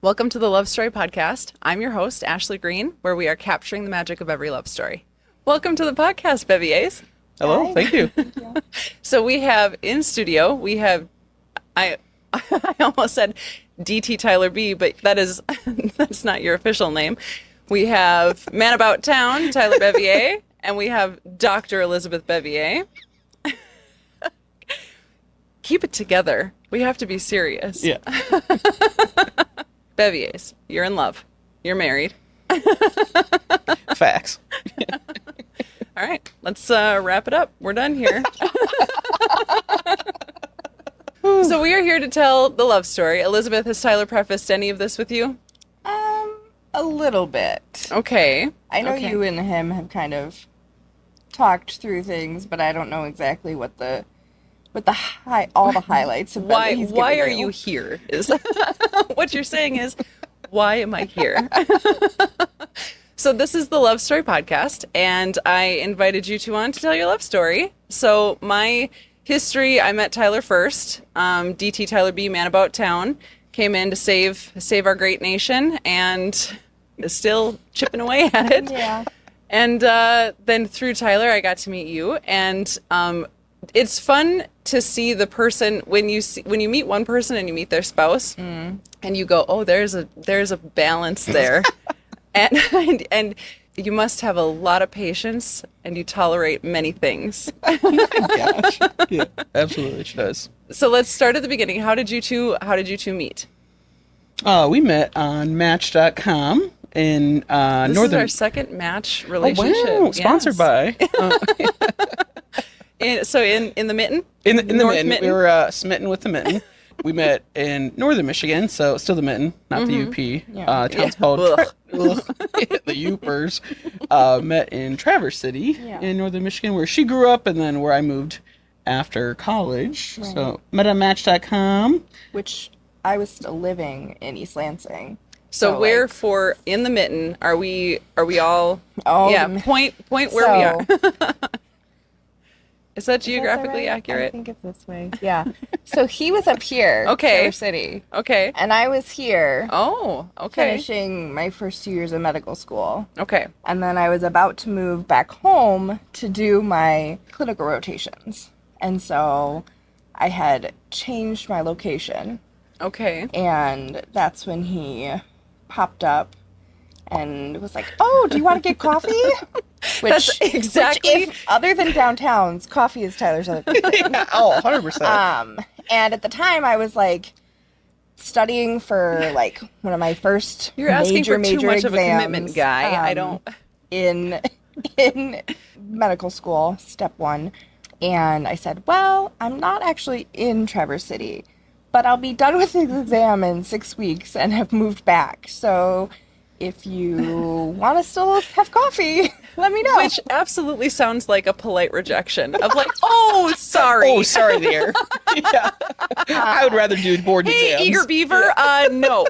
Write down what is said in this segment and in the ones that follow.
Welcome to the Love Story Podcast. I'm your host, Ashley Green, where we are capturing the magic of every love story. Welcome to the podcast, Beviers. Hello, Hi. thank you. So we have in studio, I almost said DT Tyler B, but that's not your official name. We have Man About Town, Tyler Bevier, and we have Dr. Elizabeth Bevier. Keep it together. We have to be serious. Yeah. Beviers, you're in love. You're married. Facts. All right, let's wrap it up. We're done here. So we are here to tell the love story. Elizabeth, has Tyler prefaced any of this with you? A little bit. Okay. I know Okay. you and him have kind of talked through things, but I don't know exactly what all the highlights have been. that he's Why given are you here? Is what you're saying is, why am I here? So this is the Love Story Podcast, and I invited you two on to tell your love story. So my history, I met Tyler first. DT Tyler B, Man About Town, came in to save our great nation, and is still chipping away at it. Yeah. And then through Tyler, I got to meet you, and it's fun to see the person when you meet one person and you meet their spouse, and you go, oh, there's a balance there, and you must have a lot of patience, and you tolerate many things. Gosh. Yeah, absolutely, she does. So let's start at the beginning. How did you two meet? We met on Match.com in This is northern. our second match Oh, relationship. wow! Sponsored by in the Mitten. in the North Mitten. Mitten? We were smitten with the Mitten. We met in northern Michigan, so still the Mitten, not the UP. Yeah. Town's called Ugh. the Upers. Met in Traverse City Yeah. in northern Michigan, where she grew up, and then where I moved after college. Right. So met on Match.com. Which I was still living in East Lansing. So So, where like- for in the Mitten are we all? Oh, yeah, the- point where we are. So- Is that Is that geographically right? I accurate? think it's this way. Yeah. So he was up here, Okay. Traverse City, Okay. and I was here Oh, okay. finishing my first 2 years of medical school. Okay. And then I was about to move back home to do my clinical rotations. And so I had changed my location. Okay. And that's when he popped up and was like, oh, do you want to get coffee? That's exactly- Which, other than downtowns, coffee is Tyler's other thing. Oh, 100%. And at the time I was like studying for like one of my first You're asking major for too much of a exams, commitment, guy. I don't. in medical school, step one. And I said, well, I'm not actually in Traverse City, but I'll be done with the exam in 6 weeks and have moved back. So if you want to still have coffee, let me know. Which absolutely sounds like a polite rejection of like, oh, sorry. Oh, sorry there. Yeah. I would rather do board Hey, exams. eager beaver. No.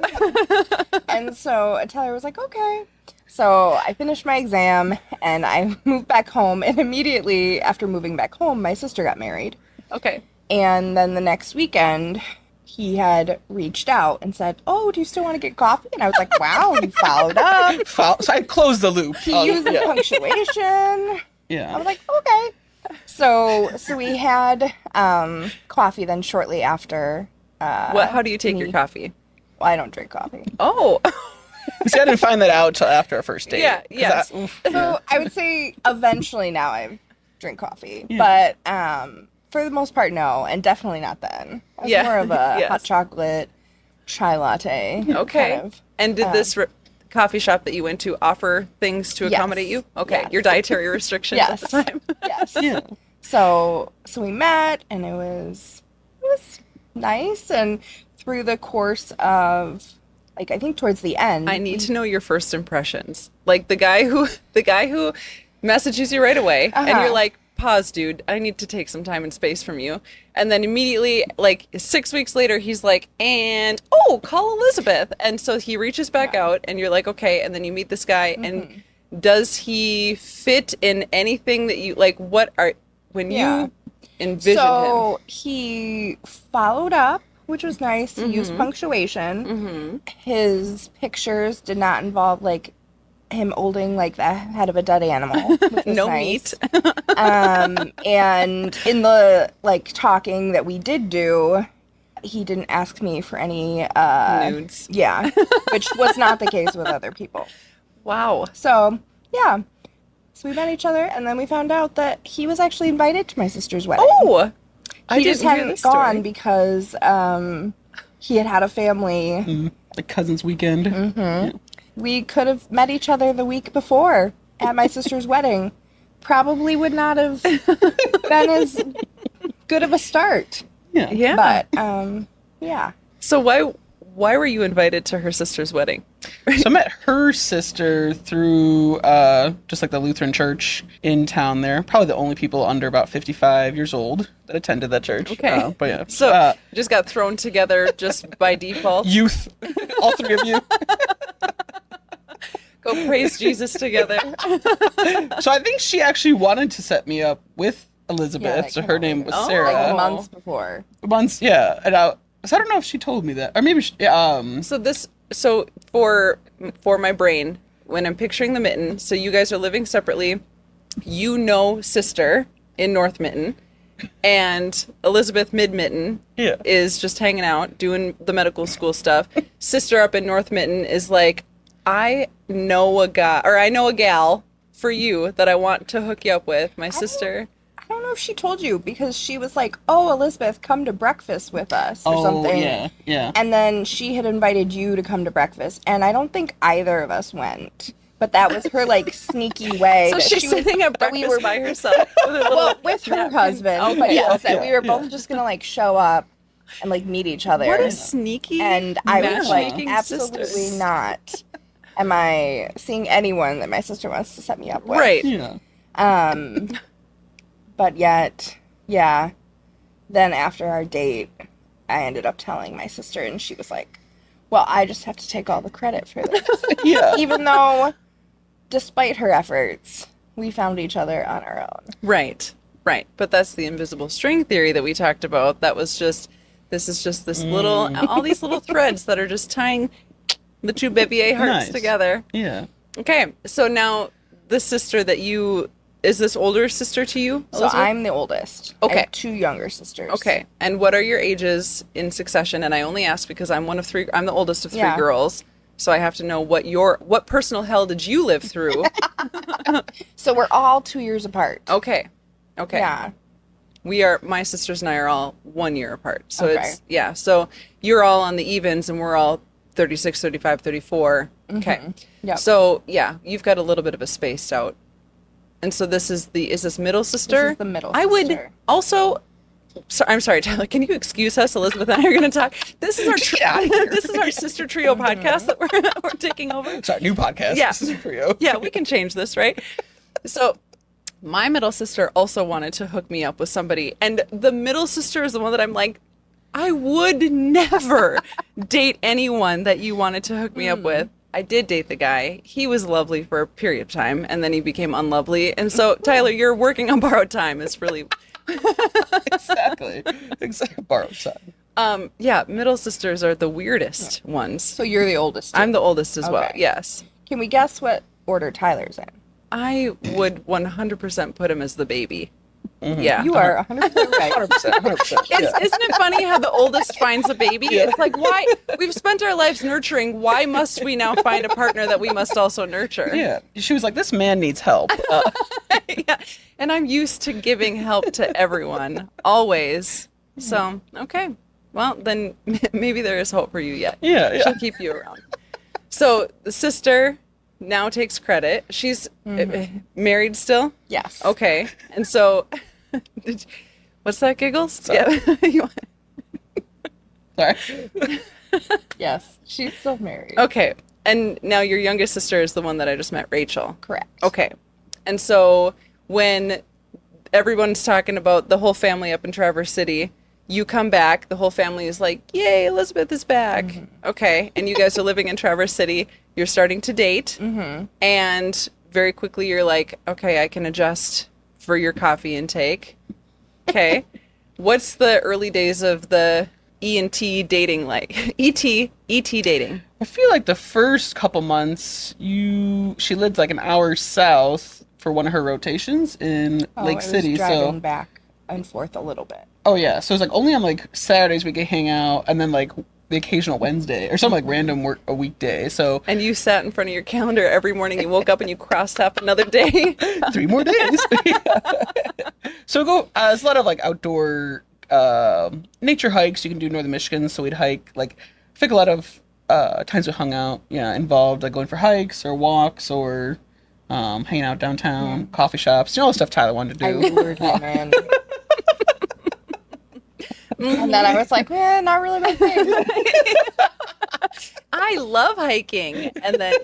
And so Tyler was like, okay. So I finished my exam and I moved back home. And immediately after moving back home, my sister got married. Okay. And then the next weekend, he had reached out and said, oh, do you still want to get coffee? And I was like, wow, you followed up. So I closed the loop. He uses yeah. punctuation. I Yeah. was like, okay. So we had coffee then shortly after. How do you take your me- coffee? Well, I don't drink coffee. Oh. See, I didn't find that out till after our first date. Yeah, 'Cause yes. So I would say eventually now I drink coffee. Yeah. But for the most part, no. And definitely not then. I was Yeah, more of a yes. hot chocolate chai latte. Okay. Kind of. And did this coffee shop that you went to offer things to Yes. accommodate you? Okay. Yes. Your dietary restrictions at the Yes. time. Yes. Yeah. So we met and it was nice, and through the course of like I think towards the end I need to know your first impressions. Like the guy who messages you right away and you're like, pause, dude, I need to take some time and space from you. And then immediately, like 6 weeks later, he's like, and call Elizabeth. And so he reaches back out and you're like, okay. And then you meet this guy and does he fit in anything that you like? When you envision him? So he followed up which was nice. He used punctuation. Mm-hmm. His pictures did not involve like him holding like the head of a dead animal. Which was No nice. meat. And in the like talking that we did do, he didn't ask me for any Nudes. Yeah, which was not the case with other people. Wow. So yeah, so we met each other, and then we found out that he was actually invited to my sister's wedding. Oh, He just hadn't gone because he had a family. The cousin's weekend. Yeah. We could have met each other the week before at my sister's wedding. Probably would not have been as good of a start. Yeah. Yeah. But yeah. So why were you invited to her sister's wedding? So I met her sister through just like the Lutheran church in town there. Probably the only people under about 55 years old that attended that church. Okay. But yeah. So you just got thrown together just by default. Youth. All three of you. Go praise Jesus together. So I think she actually wanted to set me up with Elizabeth. like, so her name was Oh. Sarah. Like months before. Months, yeah. And so I don't know if she told me that. Or maybe she, So for my brain, when I'm picturing the Mitten, so you guys are living separately, you know sister in North Mitten, and Elizabeth Mid Mitten Yeah. is just hanging out, doing the medical school stuff. Sister up in North Mitten is like, I know a gal for you that I want to hook you up with, my sister. I don't know if she told you because she was like, "Oh, Elizabeth, come to breakfast with us" or something. Yeah. And then she had invited you to come to breakfast, and I don't think either of us went. But that was her like sneaky way. So that she's she was, sitting at that we breakfast were by herself. With, her well, little with her napkin. husband. Okay. But yes, that Okay, we were yeah. both just gonna like show up and like meet each other. What a sneaky And I was like, matchmaking absolutely sisters. not. Am I seeing anyone that my sister wants to set me up with? Right. Yeah. But yet, yeah. Then after our date, I ended up telling my sister, and she was like, "Well, I just have to take all the credit for this." Yeah. Even though, despite her efforts, we found each other on our own. Right. But that's the invisible string theory that we talked about. That was just, this is just this little, all these little threads that are just tying the two Bevier hearts Nice. together. Yeah. Okay, so now the sister that is this older sister to you, So Elizabeth? I'm the oldest. I Okay. have 2 younger sisters. Okay, and what are your ages in succession? And I only ask because I'm I'm the oldest of 3 Yeah. girls, so I have to know what personal hell did you live through? So we're all 2 years apart. Okay. Yeah. My sisters and I are all 1 year apart. So Okay. so you're all on the evens and we're all 36, 35, 34. Okay. Yep. So, yeah, you've got a little bit of a spaced out. And so is this middle sister? This is the middle I would sister. also, I'm sorry, Tyler, can you excuse us? Elizabeth and I are going to talk. This is our this is our sister trio podcast that we're taking over. It's our new podcast. Yeah. This is for you. Yeah, we can change this, right? So my middle sister also wanted to hook me up with somebody. And the middle sister is the one that I'm like, I would never date anyone that you wanted to hook me up with. I did date the guy. He was lovely for a period of time, and then he became unlovely. And so, Tyler, you're working on borrowed time. It's really... Exactly. Borrowed time. Yeah, middle sisters are the weirdest ones. So you're the oldest. Too. I'm the oldest as well, Okay. yes. Can we guess what order Tyler's in? I would 100% put him as the baby. Yeah. You are 100% right. 100%. Yeah. Isn't it funny how the oldest finds a baby? It's like, why? We've spent our lives nurturing. Why must we now find a partner that we must also nurture? Yeah. She was like, this man needs help. Yeah. And I'm used to giving help to everyone, always. So, okay. Well, then maybe there is hope for you yet. Yeah. She'll keep you around. So the sister now takes credit. She's married still? Yes. Okay. And so, what's that, giggles? Sorry. Yeah. You- Sorry. Yes. She's still married. okay. And now your youngest sister is the one that I just met, Rachel. Correct. Okay. And so when everyone's talking about the whole family up in Traverse City, you come back, the whole family is like, yay, Elizabeth is back. Okay. And you guys are living in Traverse City. You're starting to date. And very quickly you're like, okay, I can adjust for your coffee intake. Okay. What's the early days of the E&T dating like? ET dating. I feel like the first couple months, she lived like an hour south for one of her rotations in Lake City. Driving back and forth a little bit. Oh yeah, so it's like only on like Saturdays we could hang out, and then like the occasional Wednesday or some like random a weekday. So And you sat in front of your calendar every morning. You woke up and you crossed off another day. 3 more days. So there's a lot of like outdoor nature hikes you can do in northern Michigan. So we'd hike like I think a lot of times we hung out, involved like going for hikes or walks or hanging out downtown, coffee shops, all the stuff Tyler wanted to I do. lured him in. And then I was like, not really my thing. I love hiking. And then,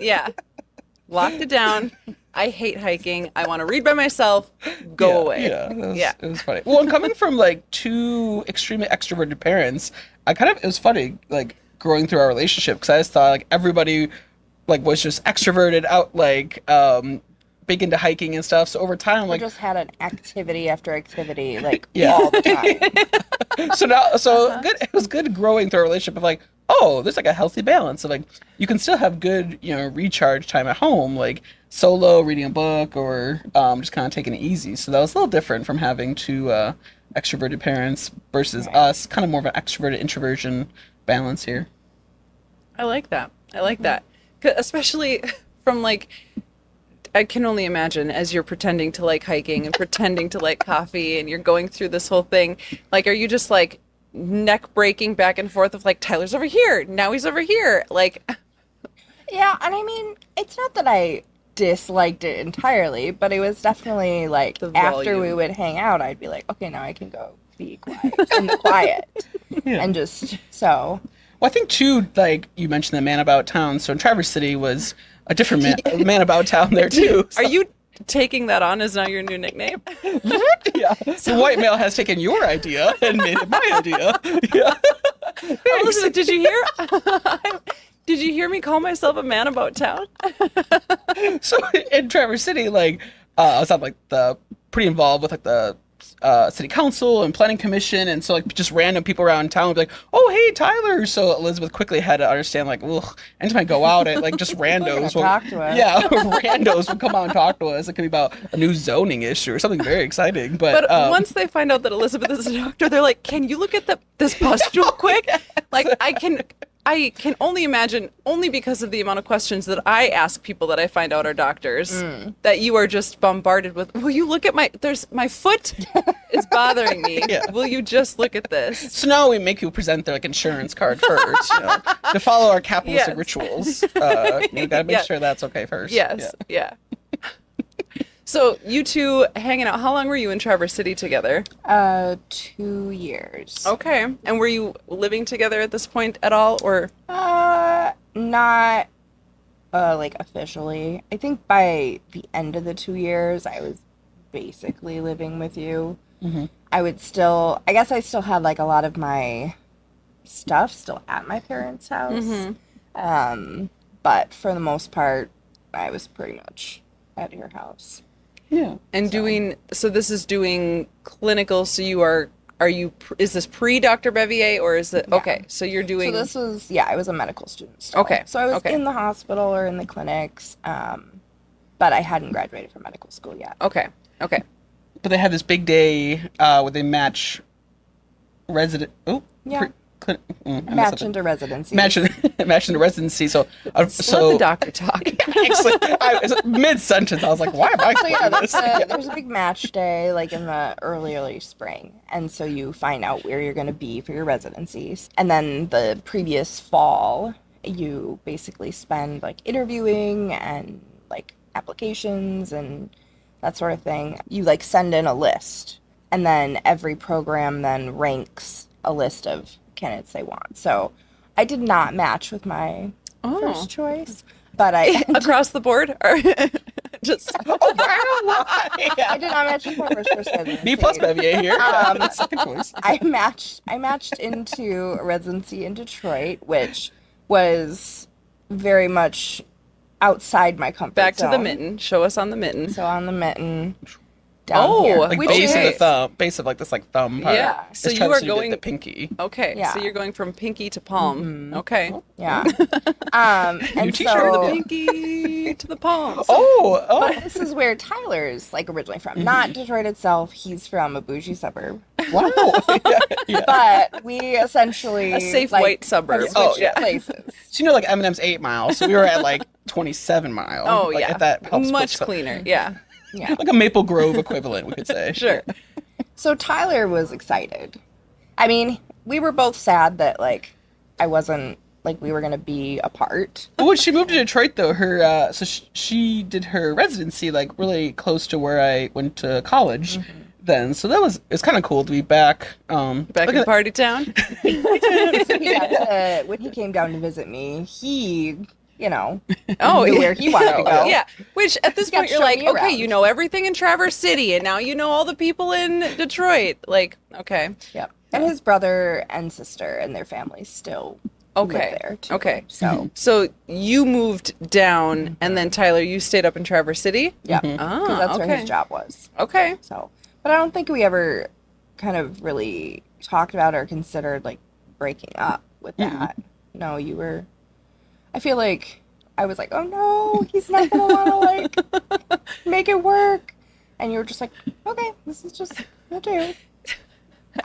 locked it down. I hate hiking. I want to read by myself. Go away. It was funny. Well, and coming from like 2 extremely extroverted parents, it was funny like growing through our relationship because I just thought like everybody like was just extroverted out like big into hiking and stuff. So over time, We like just had an activity after activity, like all the time. good. It was good growing through our relationship of like, oh, there's like a healthy balance of like you can still have good recharge time at home, like solo reading a book or just kind of taking it easy. So that was a little different from having 2 extroverted parents versus us, kind of more of an extroverted introversion balance here. I like that. 'Cause especially from like, I can only imagine as you're pretending to like hiking and pretending to like coffee and you're going through this whole thing, like, are you just like neck breaking back and forth of like, Tyler's over here, now he's over here? Like, Yeah, and I mean, it's not that I disliked it entirely, but it was definitely like The after we volume. would hang out, I'd be like, okay, now I can go be quiet in the quiet. And just so. Well, I think too, like you mentioned the Man About Town. So in Traverse City was a different man About Town there too. are you taking that on as now your new nickname? Yeah. The white male has taken your idea and made it my idea. Yeah. Elizabeth, did you hear? Did you hear me call myself a man about town? So in Traverse City, like I was like pretty involved with like the city council and planning commission, and so like just random people around town would be like, "Oh, hey, Tyler." So Elizabeth quickly had to understand like, ugh, anytime I go out, it like just randos will talk to us. Yeah, randos would come out and talk to us. It could be about a new zoning issue or something very exciting. But Once they find out that Elizabeth is a doctor, they're like, "Can you look at this pustule quick?" Like I can only imagine, only because of the amount of questions that I ask people that I find out are doctors, that you are just bombarded with, will you look at my foot is bothering me. Yeah. Will you just look at this? so now we make you present their like insurance card first, to follow our capitalistic Yes. rituals. You gotta make sure that's okay first. Yes. Yeah. So you two hanging out, how long were you in Traverse City together? 2 years. Okay. And were you living together at this point at all, or? Not like officially. I think by the end of the 2 years, I was basically living with you. Mm-hmm. I guess I still had like a lot of my stuff still at my parents' house. But for the most part, I was pretty much at your house. Yeah. And this is doing clinical, so is this pre-Dr. Bevier, or is it, okay, so you're doing. So this was, I was a medical student still. Okay, So I was okay. in the hospital or in the clinics, but I hadn't graduated from medical school yet. Okay. But they have this big day where they match resident. Oh, Yeah. I messed Match up. into residency. Match into residency. So, Let the doctor talk. actually, mid sentence, I was like, "Why am I So yeah, doing this?" there's a big match day, like in the early spring, and so you find out where you're going to be for your residencies, and then the previous fall, you basically spend like interviewing and like applications and that sort of thing. You like send in a list, and then every program then ranks a list of candidates they want. So I did not match with my first choice, but I Across the board, or just I did not match with my first residency. B plus Bevier here. Second choice. I matched into a residency in Detroit, which was very much outside my comfort back zone. to the mitten. Show us on the mitten. So on the mitten, Oh, here. Like which base of the is- thumb, base of like this like thumb part. Yeah. It's So you Traverse are City, going the pinky. Okay, Yeah. so you're going from pinky to palm. Mhm. Okay. Yeah. New And t-shirt From of the the so pinky to the palm. Oh, this is where Tyler's like originally from. Not Detroit itself. He's from a bougie suburb. wow. yeah. But we essentially A safe like, white suburb. have Oh, switched yeah. places. So you know, like Eminem's 8 Mile, so we were at like 27 Mile. Oh, like, yeah. If that helps Much put some- cleaner. Yeah. Yeah. Like a Maple Grove equivalent, we could say. Sure. So Tyler was excited. I mean, we were both sad that like I wasn't like we were gonna be apart. Well, when she moved to Detroit, though, her she did her residency like really close to where I went to college. Then, so it's kind of cool to be back. Back like in a- party town. When he came down to visit me, he, Oh, knew yeah. where he wanted to go. Yeah. Which at this He got point you're to show like, me okay, around. you know everything in Traverse City, and now you know all the people in Detroit. Like, okay. Yep. And his brother and sister and their families still Okay. live there too. Okay. So So you moved down, and then Tyler, you stayed up in Traverse City. yeah, Ah, because that's okay. where his job was. Okay. So, but I don't think we ever kind of really talked about or considered like breaking up with that. No, you were. I feel like I was like, oh no, he's not gonna want to like make it work, and you were just like, okay, this is just what I do.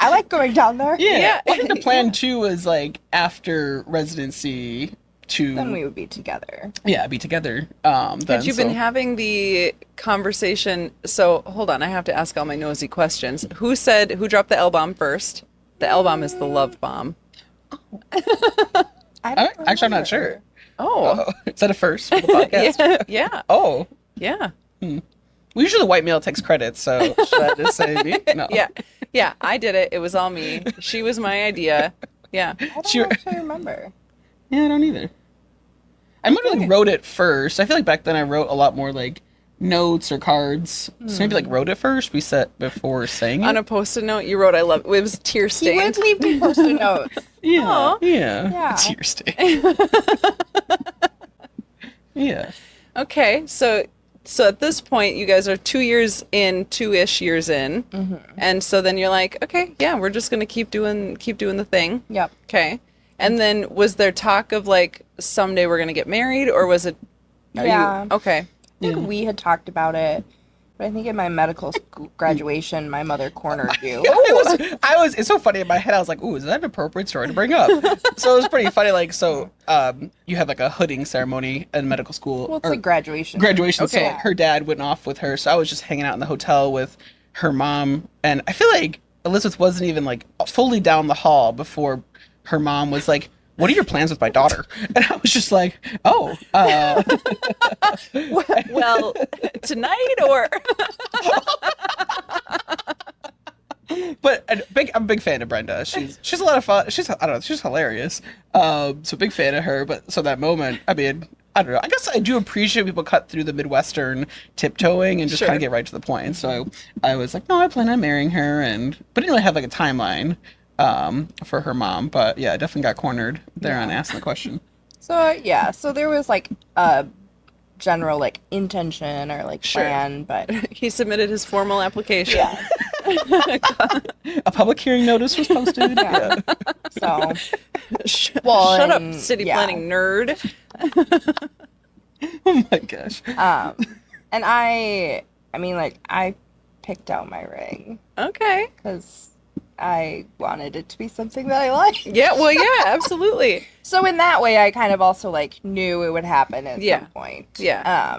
I like going down there. Yeah. Yeah. Well, I think the plan too was like after residency to Then we would be together. be together. Had you been having the conversation? So hold on, I have to ask all my nosy questions. Who dropped the L bomb first? The L bomb is the love bomb. I don't Actually, I'm not remember. sure. Oh. Is that a first for the podcast? Yeah. Yeah. Oh, Yeah. well, usually the white male takes credit, so should I just say me? No. Yeah. Yeah. I did it. It was all me. She was my idea. Yeah. I don't Sure. actually remember. Yeah, I don't either. I might have like wrote it first. I feel like back then I wrote a lot more like notes or cards. So maybe like wrote it first. We set before saying it. On a post-it note, you wrote, "I love." It was tear He would stained. leave me post-it notes. yeah, Aw. yeah, Yeah. Tear stain. Yeah. Okay. So at this point, you guys are 2-ish years in, and so then you're like, okay, yeah, we're just gonna keep doing the thing. Yep. Okay. And then was there talk of like someday we're gonna get married, or was it? Yeah. Okay. I think we had talked about it, but I think in my medical school graduation, my mother cornered you. I was. It's so funny in my head. I was like, "Ooh, is that an appropriate story to bring up?" So it was pretty funny. Like, so you had like a hooding ceremony in medical school. Well, it's or like graduation. graduation. So Okay. like, her dad went off with her. So I was just hanging out in the hotel with her mom, and I feel like Elizabeth wasn't even like fully down the hall before her mom was like, "What are your plans with my daughter?" And I was just like, "Oh, Well, tonight or But I'm a big fan of Brenda. She's a lot of fun. I don't know. She's hilarious. So big fan of her. But so that moment, I mean, I don't know. I guess I do appreciate people cut through the Midwestern tiptoeing and just Sure. kind of get right to the point. So I was like, no, I plan on marrying her, but I didn't really have like a timeline for her mom. But yeah, I definitely got cornered there on asking the question. So yeah, so there was like a general like intention or like Sure. plan, but he submitted his formal application? yeah. A public hearing notice was posted. Yeah. So Well, shut up, and- city yeah. planning nerd. Oh my gosh. and I mean like I picked out my ring Okay. because I wanted it to be something that I liked. Yeah. Well, yeah, absolutely. So in that way, I kind of also like knew it would happen at Yeah. some point. Yeah.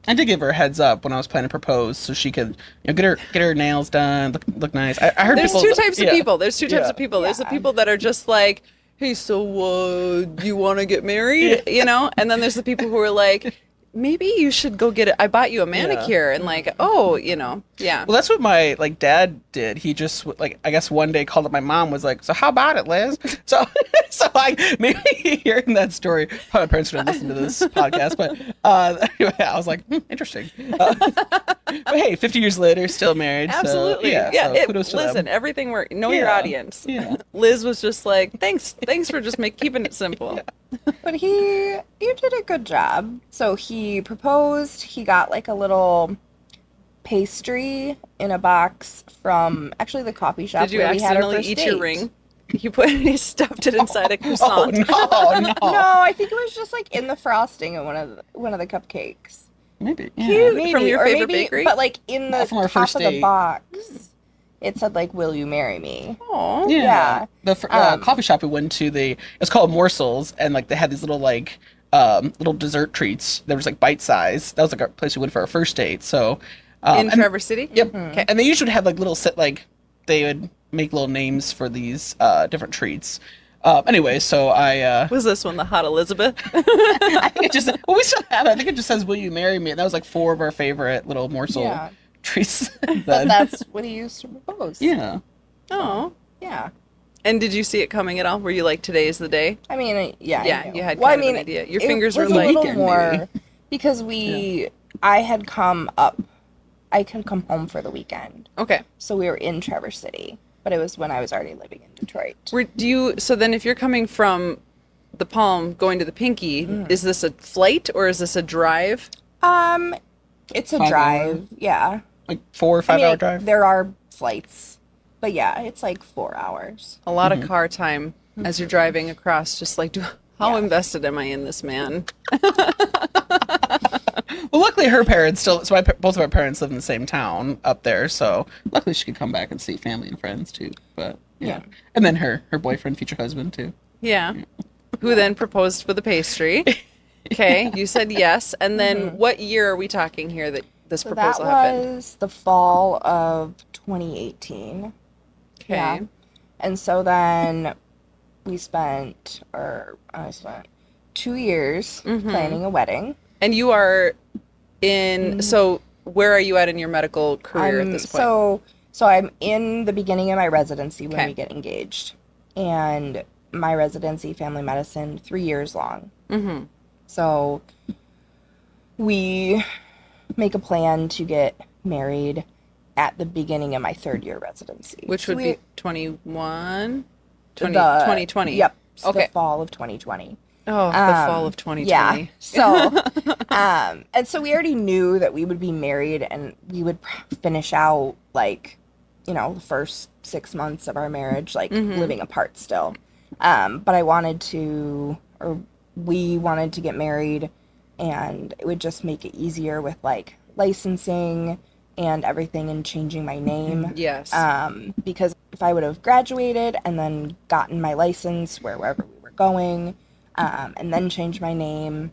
I did give her a heads up when I was planning to propose, so she could, get her nails done, look nice. I heard There's people, two types of yeah. people. There's two types Yeah. of people. There's the Yeah. people that are just like, hey, so do you want to get married? And then there's the people who are like, maybe you should go get it. I bought you a manicure, and like, oh, yeah. Well, that's what my dad did. He just I guess one day called up my mom, was like, "So how about it, Liz?" So maybe hearing that story, probably my parents would listen to this podcast, but anyway, I was like, interesting. But hey, 50 years later, still married. Absolutely. So, so kudos to listen, them. everything know your Yeah. audience. Yeah. Liz was just like, thanks for just keeping it simple. But you did a good job. So he proposed. He got like a little pastry in a box from actually the coffee shop Did you where we had our accidentally first eat date. your ring? You stuffed it inside a Oh croissant. no, No, I think it was just like in the frosting of one of the cupcakes. maybe. Yeah. Cute. Maybe, From your or favorite maybe, bakery? but like in the From our top first of the date. box, it said like, "Will you marry me?" Aw. Yeah. Yeah. The coffee shop we went to, it's called Morsels, and like they had these little like little dessert treats. There was like bite size. That was like our place we went for our first date. So In and- Traverse City? Yep. Okay. And they usually have like little set like they would make little names for these different treats. Anyway, so I Was this one the Hot Elizabeth? I think it just well we still have it. I think it just says "Will you marry me?" And that was like 4 of our favorite little morsel Yeah. treats. But then. that's what he used to propose. Yeah. Oh. Yeah. And did you see it coming at all? Were you like, today's the day? I mean, yeah. I Yeah, knew. you had Well, kind I of mean, an idea. Your it fingers was were a like, little Weekend, more maybe. because I had come up. I could come home for the weekend, okay. so we were in Traverse City, but it was when I was already living in Detroit. So then if you're coming from the Palm going to the Pinky, is this a flight or is this a drive? It's a 5 drive. hour? Yeah. Like 4 or 5 hour drive. There are flights, but yeah, it's like 4 hours. A lot of car time as you're driving across, just like, how Yeah. invested am I in this man? Well, luckily her parents still. So both of our parents live in the same town up there. So luckily she could come back and see family and friends too. But yeah, Yeah. and then her boyfriend, future husband too. Yeah. Who then proposed for the pastry? Okay, you said yes. And then what year are we talking here that this So that proposal happened? was the fall of 2018. Okay. Yeah. And so then I spent 2 years planning a wedding. And you are so where are you at in your medical career at this point? So I'm in the beginning of my residency when Okay. we get engaged. And my residency, family medicine, 3 years long. Mm-hmm. So we make a plan to get married at the beginning of my 3rd year residency. Which So would be 21? 20, the- 2020. Yep. Okay. The fall of 2020. Oh, the fall of 2020. Yeah. So, and so we already knew that we would be married and we would finish out like, the first 6 months of our marriage, like living apart still. But we wanted to get married and it would just make it easier with like licensing and everything and changing my name. Yes. Because if I would have graduated and then gotten my license wherever we were going, and then changed my name,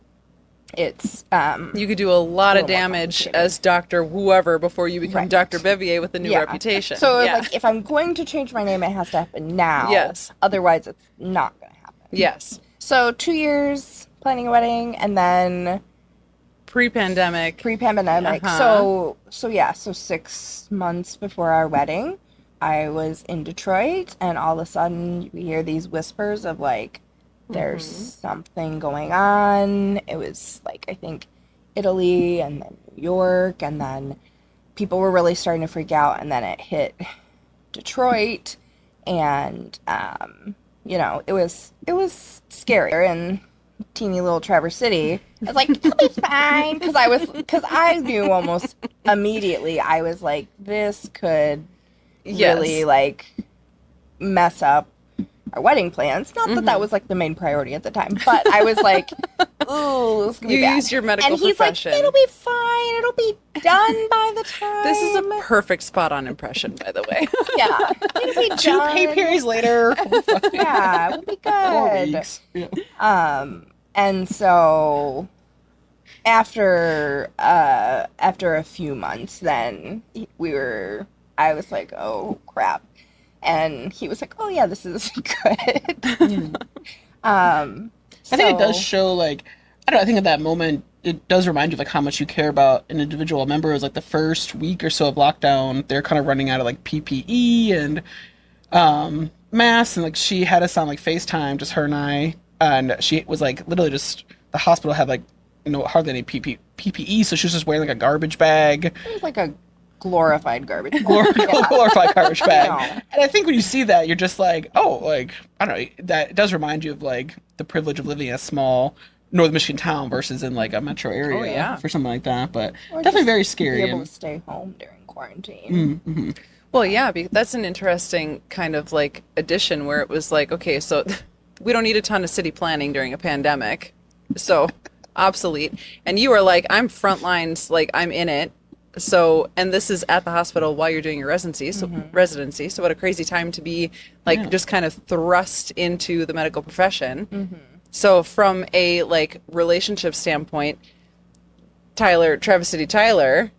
it's you could do a lot of little more damage complicated. as Dr. Whoever before you become Right. Dr. Bevier with a new yeah. reputation. So it's yeah. like if I'm going to change my name, it has to happen now. Yes. Otherwise, it's not going to happen. Yes. So 2 years planning a wedding, and then Pre-pandemic. pre-pandemic. Uh-huh. So 6 months before our wedding, I was in Detroit, and all of a sudden we hear these whispers of like, there's something going on. It was like, I think Italy and then New York, and then people were really starting to freak out, and then it hit Detroit, and it was scary in teeny little Traverse City. I was like, it'll be fine, because I knew almost immediately. I was like, this could Yes. really like mess up our wedding plans. Not that that was like the main priority at the time, but I was like, ooh, this could be You bad. used your medical and he's profession. like, it'll be fine. It'll be done by the time. This is a perfect spot-on impression, by the way. yeah. It'll be 2 pay done. periods later. Yeah, we'll be 4 good. weeks. Yeah. And so after a few months, then I was like, oh crap. And he was like, oh yeah, this is good. I think it does show, like, I don't know, I think at that moment, it does remind you of, like, how much you care about an individual member. It was, like, the first week or so of lockdown, they're kind of running out of, like, PPE and masks, and, like, she had us on, like, FaceTime, just her and she was, like, literally just, the hospital had, like, hardly any PPE, so she was just wearing, like, a garbage bag. It was like a glorified garbage bag. Glorified garbage bag. No. And I think when you see that, you're just like, oh, like, I don't know, that it does remind you of, like, the privilege of living in a small North Michigan town versus in like a metro area Oh, yeah. for something like that. But Or definitely just very Be scary. able And, to stay home during quarantine. mm-hmm. Well, yeah, that's an interesting kind of like addition where it was like, okay, so we don't need a ton of city planning during a pandemic. So obsolete. And you are like, I'm front lines, like I'm in it. So, and this is at the hospital while you're doing your residency. So what a crazy time to be like Yeah. just kind of thrust into the medical profession. So from a like relationship standpoint, Travis City Tyler,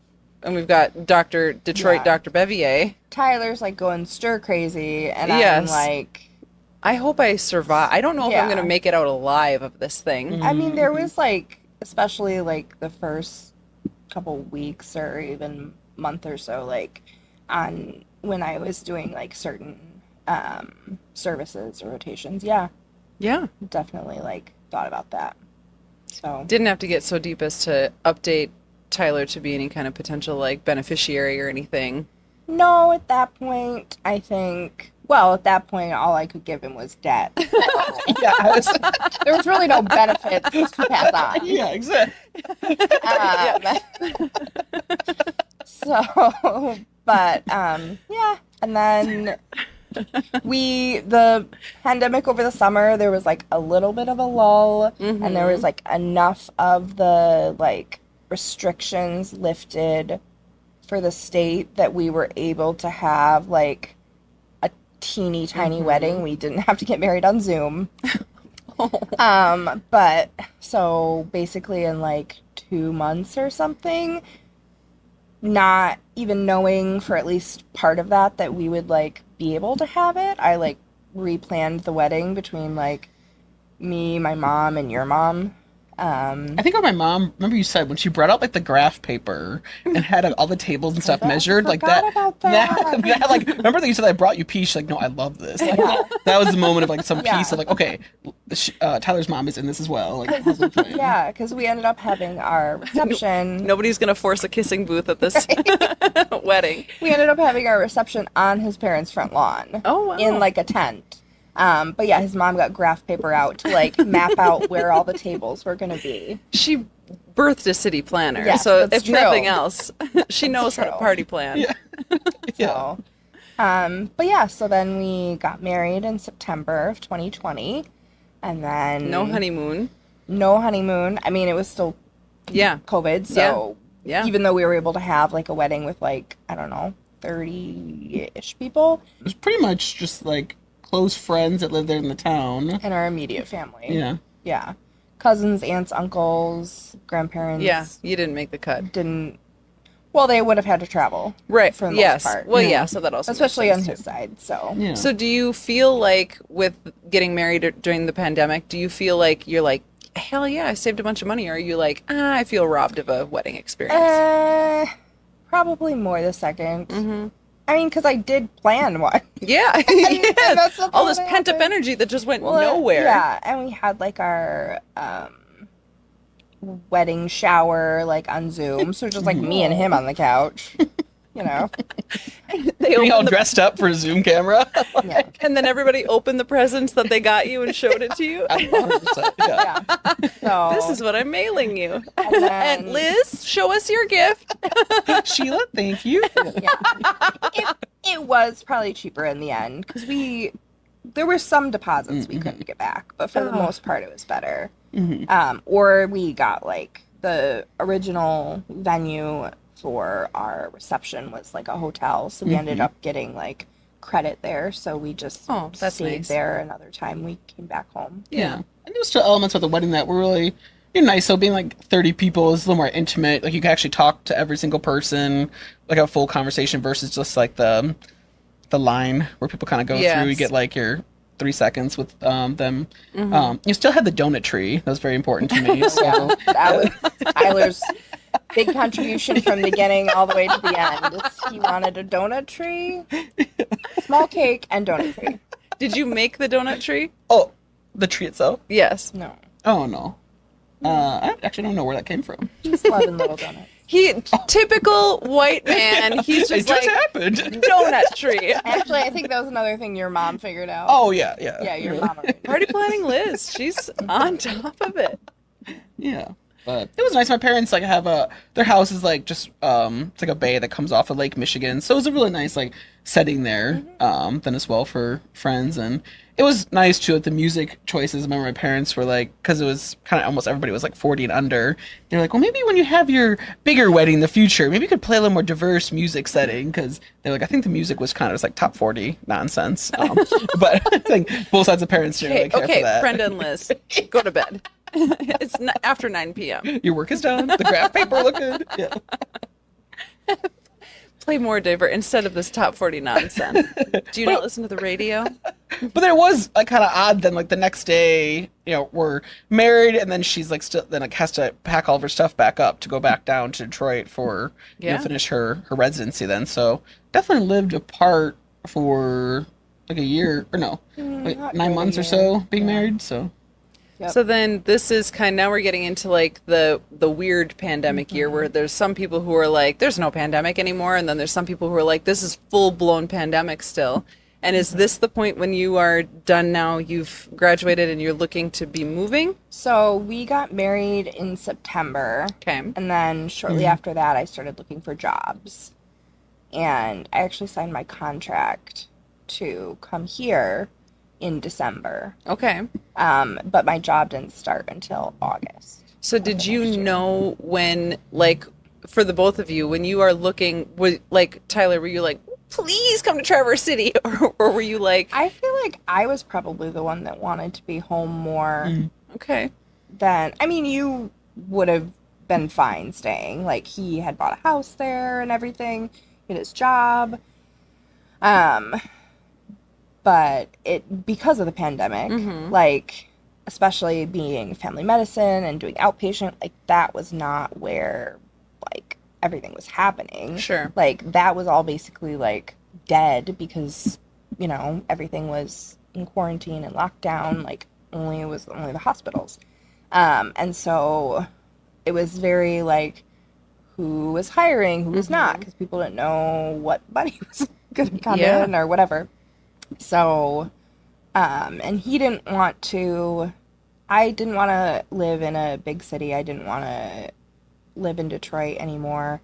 and we've got Detroit Yeah. Dr. Bevier. Tyler's like going stir crazy, and Yes. I'm like, I hope I survive. I don't know if I'm Yeah. going to make it out alive of this thing. I mean, there was like, especially like the first couple weeks or even month or so, like on when I was doing like certain services or rotations. Yeah, Yeah. definitely like thought about that. So Didn't have to get so deep as to update Tyler to be any kind of potential like beneficiary or anything. no, at that point, I think. Well, at that point, all I could give him was debt. Yeah, I was, There was really no benefits to pass on. yeah, exactly. So, but yeah, and then the pandemic over the summer, there was like a little bit of a lull, and there was like enough of the like restrictions lifted for the state that we were able to have like a teeny tiny wedding. We didn't have to get married on Zoom. But so basically in like 2 months or something, not even knowing for at least part of that we would like be able to have it, I like replanned the wedding between like me, my mom, and your mom. I think what my mom, remember you said when she brought out like the graph paper and had all the tables and stuff I measured, like forgot that, about that. that, like, remember that you said I brought you peace? She's like, no, I love this. Like, that was the moment of like some Yeah. piece of like, okay, Tyler's mom is in this as well. Like, how's it going? Yeah, because we ended up having our reception. Nobody's going to force a kissing booth at this wedding. We ended up having our reception on his parents' front lawn. Oh, wow. In like a tent. But yeah, his mom got graph paper out to like map out where all the tables were going to be. She birthed a city planner. Yes, so that's if true. nothing else, she knows how to true. party plan. Yeah. Yeah. So, but yeah, so then we got married in September of 2020, and then No honeymoon. no honeymoon. I mean, it was still Yeah. COVID, so Yeah. even though we were able to have like a wedding with like, I don't know, 30-ish people It was pretty much just like close friends that lived there in the town. in our immediate family. Yeah. Yeah. Cousins, aunts, uncles, grandparents. Yeah. You didn't make the cut. Didn't. Well, they would have had to travel. Right. For the yes. most part. Well, Yeah. yeah. So that also makes Especially on sense, his too. side, so. Yeah. So do you feel like with getting married during the pandemic, do you feel like you're like, hell yeah, I saved a bunch of money? Or are you like, I feel robbed of a wedding experience? Probably more the second. Mm-hmm. I mean, because I did plan one. Yeah. Yeah, that's something All this that pent up happened. energy that just went Well, nowhere. Yeah, and we had like our wedding shower like on Zoom, so just like me and him on the couch. You know. They Being all opened the, dressed up for a Zoom camera. Yeah. and then everybody opened the presents that they got you and showed it to you. 100%, yeah. Yeah. So This is what I'm mailing you. And then- And Liz, show us your gift. Sheila, thank you. it was probably cheaper in the end because there were some deposits we couldn't get back, but for the Oh. most part it was better. Mhm. Or we got like the original venue for our reception was like a hotel, so we ended up getting like credit there, so we just Oh, that's stayed nice. there another time we came back home. Yeah. And there was still elements of the wedding that were really nice. So being like 30 people is a little more intimate. Like you can actually talk to every single person, like a full conversation versus just like the line where people kind of go Yes. through. You get like your 3 seconds with them. You still had the donut tree. That was very important to me. So Yeah, that was Tyler's big contribution from the beginning all the way to the end. He wanted a donut tree, small cake, and donut tree. Did you make the donut tree? oh, the tree itself. Yes. No, Oh no. I actually don't know where that came from. just 11 little donuts. Typical white man. He's It just just like happened. donut tree. Actually, I think that was another thing your mom figured out. Oh yeah, yeah. yeah, your mom. already- Party planning Liz. She's on top of it. Yeah. But it was nice. My parents like have their house is like just it's like a bay that comes off of Lake Michigan. So it was a really nice like setting there then as well for friends, and it was nice too at the music choices. I remember my parents were like, because it was kind of almost everybody was like 40 and under. They're like, well, maybe when you have your bigger wedding in the future, maybe you could play a little more diverse music setting, because they're like, I think the music was kind of just like top 40 nonsense. But I think both sides of parents didn't really care for that. Brenda and Liz, go to bed. It's after 9 p.m. Your work is done. The graph paper look good. Yeah. Play more diverse instead of this top 40 nonsense. Do you not listen to the radio? But then it was like kind of odd. Then like the next day, we're married, and then she's like still then like has to pack all of her stuff back up to go back down to Detroit for finish her residency. Then so definitely lived apart for like a year or no, like 9 months or so being married. So. Yep. So then this is now we're getting into like the weird pandemic year where there's some people who are like, there's no pandemic anymore. And then there's some people who are like, this is full blown pandemic still. And is this the point when you are done now, you've graduated and you're looking to be moving? So we got married in September. Okay. And then shortly after that, I started looking for jobs. And I actually signed my contract to come here in December. Okay. But my job didn't start until August. So did you know when, like, for the both of you, when you are looking, like, Tyler, were you like, please come to Traverse City? Or were you like... I feel like I was probably the one that wanted to be home more Okay. than... I mean, you would have been fine staying. Like, he had bought a house there and everything. He had his job. But because of the pandemic, like, especially being family medicine and doing outpatient, like, that was not where, like, everything was happening. Sure. Like, that was all basically, like, dead because, everything was in quarantine and lockdown. Like, only the hospitals. And so it was very, like, who was hiring, who was not, because people didn't know what money was going to come in or whatever. So, and he didn't want to, I didn't want to live in a big city. I didn't want to live in Detroit anymore.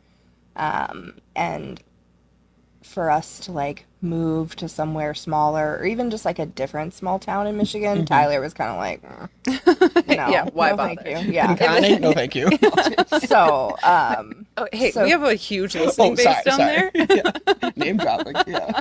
And for us to like move to somewhere smaller or even just like a different small town in Michigan, Tyler was kind of like, why no, bother? thank you. Yeah. No, thank you. So, hey, we have a huge listening base down there. Yeah. Name dropping. Yeah.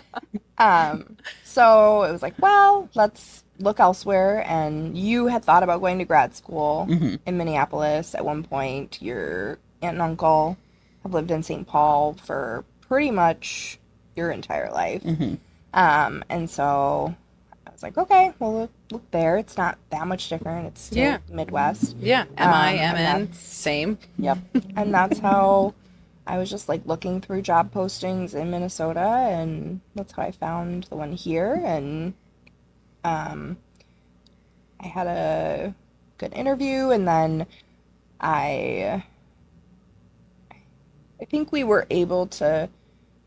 So it was like, well, let's look elsewhere. And you had thought about going to grad school in Minneapolis at one point. Your aunt and uncle have lived in St. Paul for pretty much your entire life. And so I was like, okay, well, look there. It's not that much different. It's still Midwest. Yeah. MIMN, same. Yep. And that's how I was just like looking through job postings in Minnesota, and that's how I found the one here. And I had a good interview, and then I think we were able to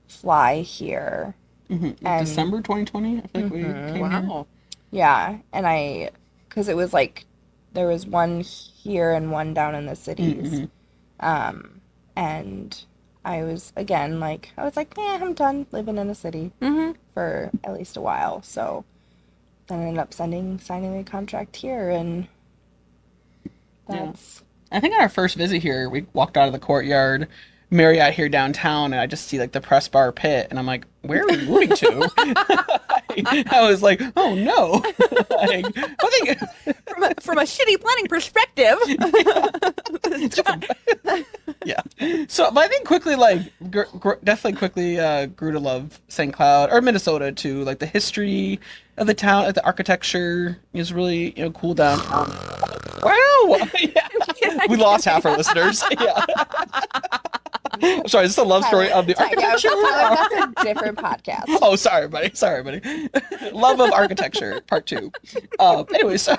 fly here. And December 2020, I think we came here. Yeah, and because it was like there was one here and one down in the cities. And I was, again, like, I'm done living in a city for at least a while. So then I ended up signing the contract here, and that's... Yeah. I think on our first visit here, we walked out of the courtyard, Marriott here downtown, and I just see, like, the press bar pit, and I'm like, where are we moving to? I was like, oh, no. Like, I think... from a shitty planning perspective. Yeah. So, but I think quickly, like, definitely quickly grew to love St. Cloud or Minnesota too. Like the history of the town, like the architecture is really cool downtown. Wow. Yeah. We lost half our listeners. Yeah. I'm sorry, is this a love story of the architecture? That's a different podcast. Oh, sorry, buddy. Love of architecture, part 2. Anyway, so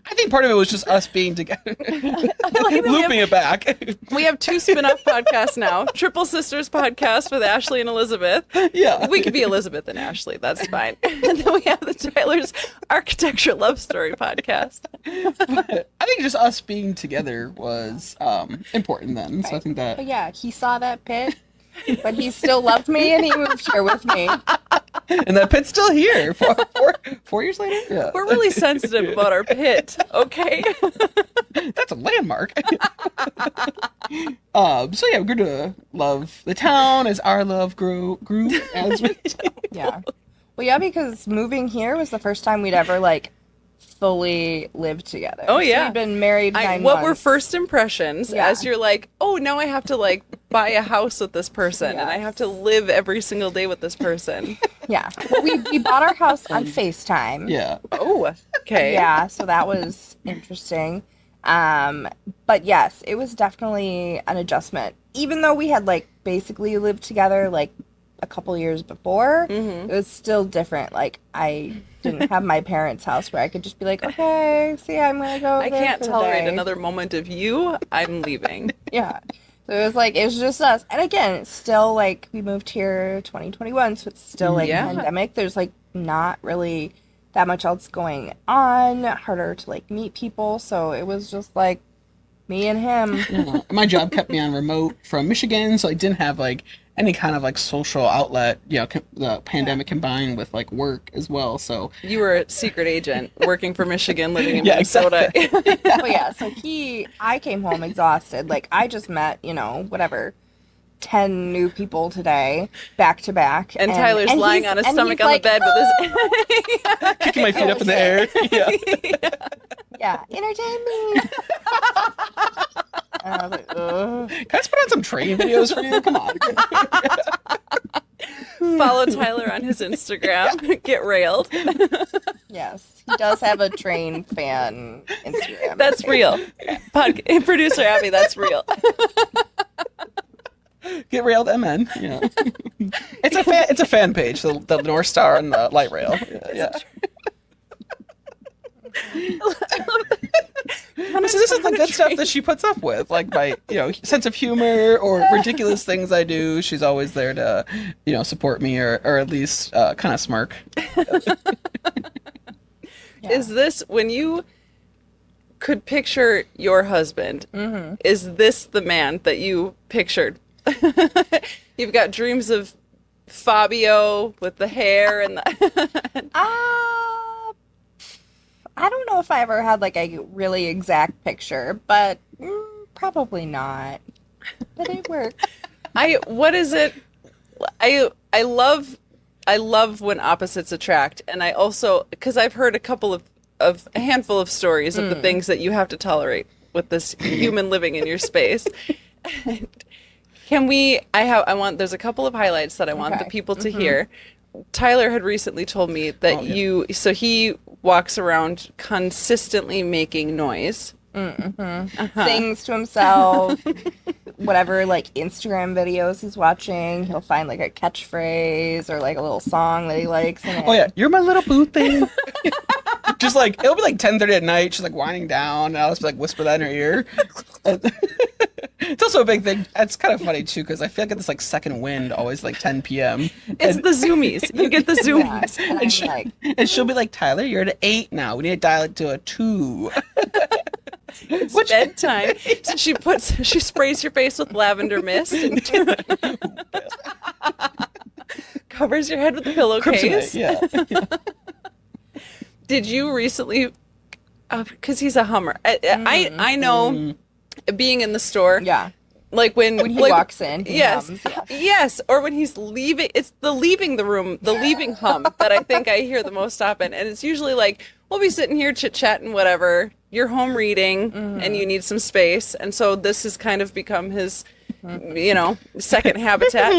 I think part of it was just us being together, looping it back. We have 2 spin-off podcasts now. Triple Sisters podcast with Ashley and Elizabeth. Yeah. We could be Elizabeth and Ashley. That's fine. And then we have the Tyler's Architecture Love Story podcast. But I think just us being together was important then. So I think that. But yeah, he saw that pit, but he still loved me, and he moved here with me. And that pit's still here. 4 years later? Yeah. We're really sensitive about our pit, okay? That's a landmark. So yeah, we grew to love the town as our love grew as we. Yeah. Well, yeah, because moving here was the first time we'd ever like fully lived together. Oh, So yeah. we'd been married 9 What were months. first impressions Yeah. as you're like, oh, now I have to like buy a house with this person and I have to live every single day with this person. Yeah. Well, we bought our house on FaceTime. Yeah. Oh, okay. Yeah, so that was interesting. But yes, it was definitely an adjustment. Even though we had like basically lived together like a couple years before, it was still different. Like I didn't have my parents' house where I could just be like, okay, see, I'm gonna go. I there can't for the tolerate day. another moment of you. I'm leaving. Yeah. So it was just us. And again, it's still like we moved here 2021, so it's still like Yeah. pandemic. There's like not really that much else going on. Harder to like meet people. So it was just like me and him. Yeah. My job kept me on remote from Michigan, so I didn't have like any kind of like social outlet. The pandemic combined with like work as well. So You were a secret agent working for Michigan, living in Yeah, Minnesota. But yeah, so I came home exhausted. Like I just met, 10 new people today, back to back. And Tyler's lying on his stomach on like, the bed with his. kicking my feet up in the air. Yeah. Yeah, entertain me. And I was like, ugh. Can I just put on some train videos for you? Come on. Follow Tyler on his Instagram. Get railed. Yes, he does have a train fan Instagram. That's real. Producer Abby, that's real. Get railed MN. Yeah. It's a fan page. The North Star and the light rail. Yeah. So this is the good stuff that she puts up with, like my sense of humor or ridiculous things I do. She's always there to support me or at least kind of smirk. Is this when you could picture your husband? Is this the man that you pictured? You've got dreams of Fabio with the hair and the. I don't know if I ever had like a really exact picture, but probably not. But it worked. What is it? I love when opposites attract, and I also, because I've heard a handful of stories of the things that you have to tolerate with this human living in your space. There's a couple of highlights that I want the people to hear. Tyler had recently told me that he walks around consistently making noise. Sings to himself. Whatever like Instagram videos he's watching, he'll find like a catchphrase or like a little song that he likes. Oh yeah, you're my little boo thing. Just like it'll be like 10:30 at night. She's like winding down, and I'll just like whisper that in her ear. It's also a big thing. It's kind of funny too because I feel like it's like second wind always like 10 p.m. It's the zoomies. You get the zoomies. And And she'll be like, Tyler, you're at an 8 now. We need to dial it to a 2. It's bedtime. So she sprays your face with lavender mist and covers your head with a pillowcase. Kryptonite, yeah. Did you recently? Because he's a Hummer. I know. Being in the store, like when he walks in, he hums, yes, or when he's leaving, it's the leaving the room, the leaving hum that I think I hear the most often, and it's usually like we'll be sitting here chit chatting, whatever. You're home reading, and you need some space, and so this has kind of become his, second habitat.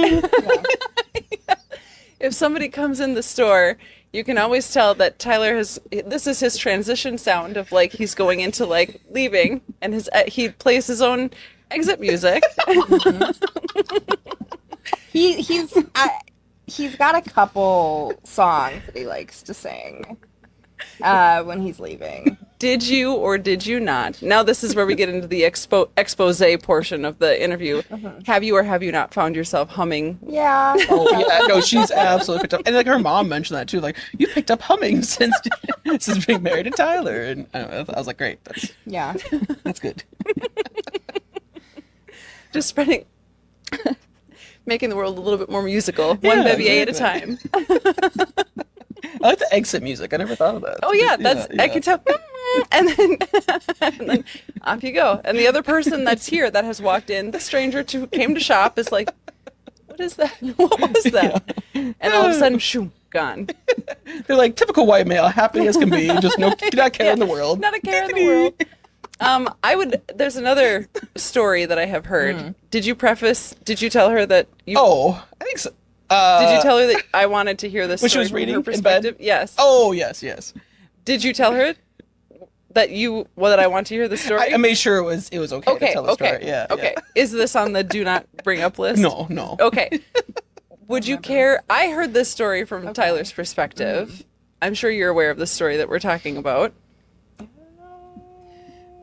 If somebody comes in the store, you can always tell that this is his transition sound of like he's going into like leaving, and he plays his own exit music. He's got a couple songs that he likes to sing when he's leaving. Did you or did you not? Now this is where we get into the expose portion of the interview. Have you or have you not found yourself humming? Yeah. Oh yeah, no, she's absolutely picked up, and like her mom mentioned that too. Like, you picked up humming since being married to Tyler, and I was like, great, Yeah. that's good. Just spreading, making the world a little bit more musical, one Bevier exactly. at a time. I like the exit music. I never thought of that. Oh yeah, I can tell. And then off you go. And the other person that's here that has walked in, the stranger who came to shop, is like, what is that? What was that? And all of a sudden, shoo, gone. They're like typical white male, happy as can be, just not care in the world. Not a care in the world. There's another story that I have heard. Did you tell her that you... Oh, I think so. Did you tell her that I wanted to hear this when story she was from reading her in perspective? bed? Yes. Oh, yes. Did you tell her that I want to hear the story? I made sure it was okay to tell the story. Yeah. Okay. Is this on the do not bring up list? No. Okay. Would you care? I heard this story from Tyler's perspective. I'm sure you're aware of the story that we're talking about.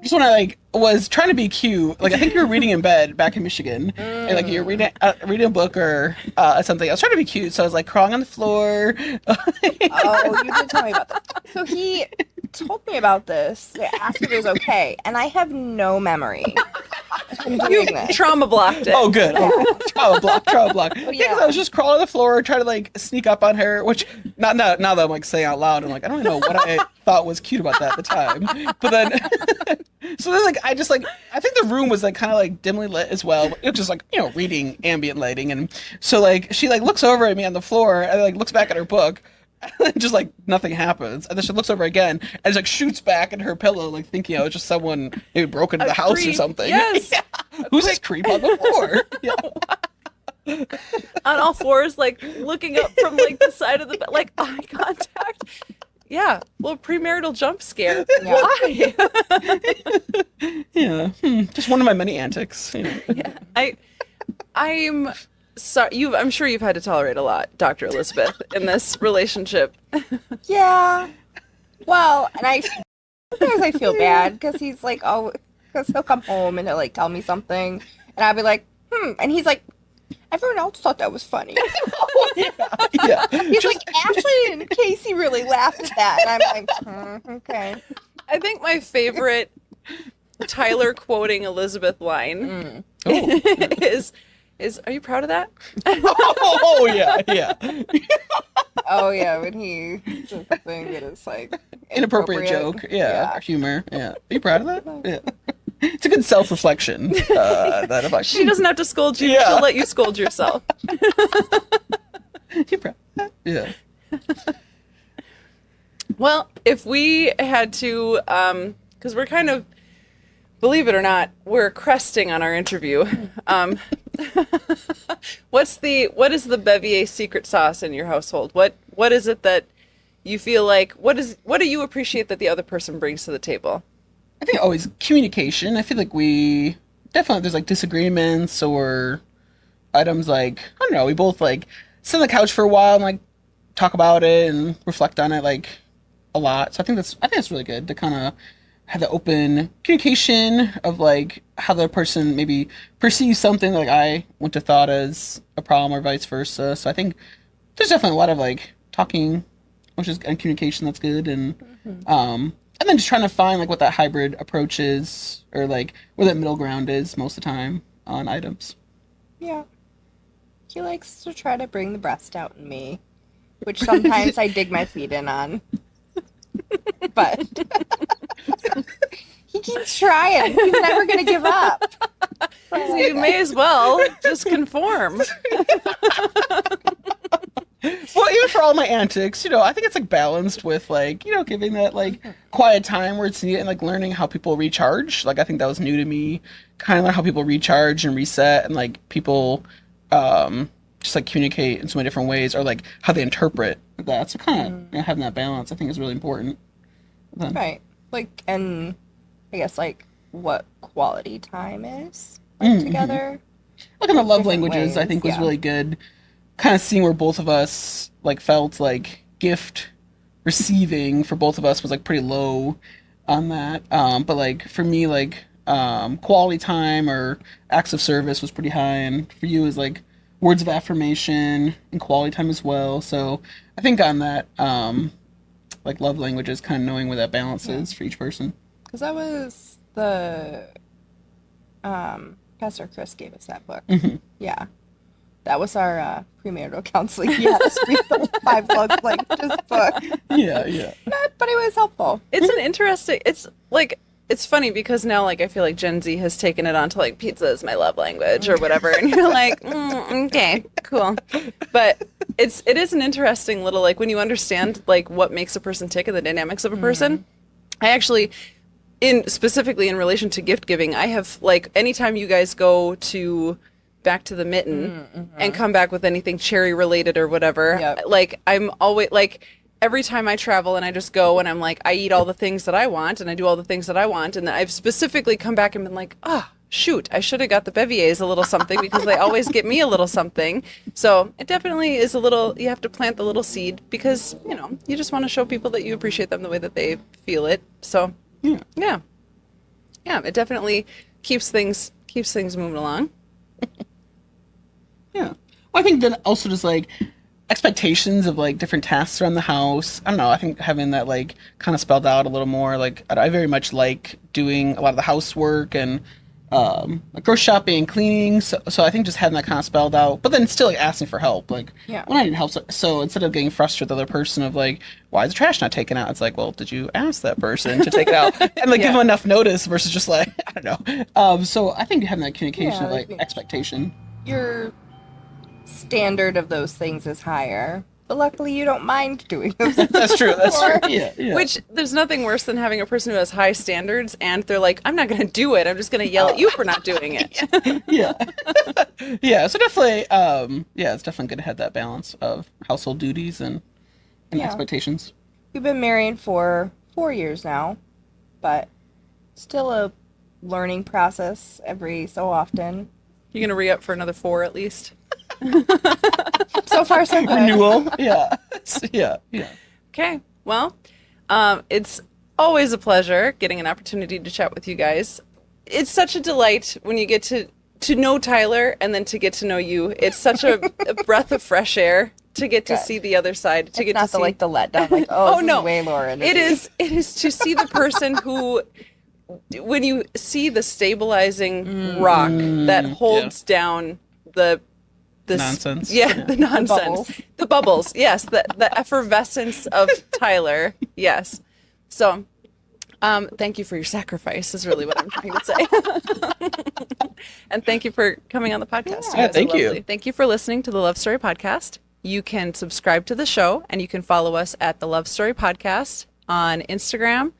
Just when I was trying to be cute, I think you were reading in bed back in Michigan, and you were reading a book or something. I was trying to be cute, so I was crawling on the floor. Oh, you did tell me about that. So he told me about this. They asked if it was okay, and I have no memory. You trauma blocked it. Oh, good. Trauma block. Oh, Yeah, 'cause yeah. I was just crawling on the floor, trying to sneak up on her. Which now that I'm saying out loud, I'm I don't know what I thought was cute about that at the time. But then, so then I think the room was kind of dimly lit as well. It was just reading ambient lighting, and so she looks over at me on the floor and looks back at her book. And just nothing happens, and then she looks over again and just shoots back at her pillow, thinking it was just someone maybe broke into the house or creep. something. Yes. Yeah. Who's this creep on the floor? Yeah. On all fours, looking up from the side of the bed, eye contact. Yeah. Well, premarital jump scare. Yeah. Why? Yeah. Just one of my many antics. Yeah. I'm sorry. I'm sure you've had to tolerate a lot, Dr. Elizabeth, in this relationship. Well, and sometimes I feel bad because he's because he'll come home and he'll tell me something, and I'll be like, and he's like, everyone else thought that was funny. Yeah. He's Ashley and Casey really laughed at that, and I'm like, okay. I think my favorite Tyler quoting Elizabeth line is, are you proud of that? Oh yeah. Oh yeah, when he says something that is Inappropriate joke. Yeah. Or humor. Yeah. Are you proud of that? Yeah. It's a good self-reflection. That if She doesn't have to scold you. Yeah. She'll let you scold yourself. You proud of that? Yeah. Well, if we had to, because we're kind of, believe it or not, we're cresting on our interview. What is the Bevier secret sauce in your household? What is it that you feel what do you appreciate that the other person brings to the table? I think always communication. I feel we definitely, there's disagreements or items I don't know, we both sit on the couch for a while and talk about it and reflect on it a lot. So I think that's really good to kind of have the open communication of how the person maybe perceives something I wouldn't have thought as a problem or vice versa. So I think there's definitely a lot of talking, and communication that's good, and then just trying to find what that hybrid approach is, or where that middle ground is most of the time on items. Yeah. He likes to try to bring the breast out in me, which sometimes I dig my feet in on. But he keeps trying. He's never going to give up. So you may as well just conform. Well, even for all my antics, I think it's balanced with giving that quiet time where it's needed, and learning how people recharge. I think that was new to me, kind of learn how people recharge and reset, and people just communicate in so many different ways, or how they interpret that. So kind of having that balance, I think, is really important. Then. Right. And I guess what quality time is together. On the love Different languages, I ways, think was yeah. really good. Kind of seeing where both of us felt gift receiving for both of us was pretty low. on that. But like for me, like quality time or acts of service was pretty high, and for you is like words of affirmation and quality time as well. So I think on that, like love languages, kind of knowing where that balance is for each person. Because that was the Pastor Chris gave us that book. Yeah. That was our premarital counseling. Yes, read the 5 love languages book. Yeah. But it was helpful. It's an interesting, it's like, it's funny because now, like, I feel like Gen Z has taken it on to, like, pizza is my love language or whatever. And you're like, okay, cool. But it is an interesting little, like, when you understand, like, what makes a person tick and the dynamics of a person. I actually, specifically in relation to gift giving, I have, like, anytime you guys go to back to the mitten and come back with anything cherry related or whatever, like, I'm always, like, every time I travel and I just go and I'm like, I eat all the things that I want and I do all the things that I want. And then I've specifically come back and been like, shoot, I should have got the Beviers a little something because they always get me a little something. So it definitely is a little, you have to plant the little seed because, you know, you just want to show people that you appreciate them the way that they feel it. So yeah, it definitely keeps things moving along. Yeah. Well, I think then also just like expectations of like different tasks around the house. I don't know. I think having that like kind of spelled out a little more. Like I very much like doing a lot of the housework and like grocery shopping and cleaning. So I think just having that kind of spelled out, but then still like asking for help. Like when I need help. So instead of getting frustrated with the other person of like, why is the trash not taken out? It's like, well, did you ask that person to take it out and like give them enough notice versus just like, I don't know. So I think having that communication of like expectation. Your standard of those things is higher, but luckily you don't mind doing those. That's true. Yeah. Which there's nothing worse than having a person who has high standards and they're like, I'm not going to do it. I'm just going to yell at you for not doing it. Yeah. So definitely, it's definitely good to have that balance of household duties and expectations. We've been married for 4 years now, but still a learning process every so often. You're going to re-up for another 4 at least? So far, so good. Renewal. Yeah. Okay. Well, it's always a pleasure getting an opportunity to chat with you guys. It's such a delight when you get to know Tyler and then to get to know you. It's such a breath of fresh air to get to see the other side. To it's get not to see like the letdown. Like, this is way lower energy. It is to see the person who, when you see the stabilizing rock that holds down the nonsense. The nonsense. The bubbles. Yes. The effervescence of Tyler. Yes. So, thank you for your sacrifice is really what I'm trying to say. And thank you for coming on the podcast. Yeah, thank you. Thank you for listening to the Love Story Podcast. You can subscribe to the show and you can follow us at the Love Story Podcast on Instagram,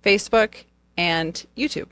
Facebook, and YouTube.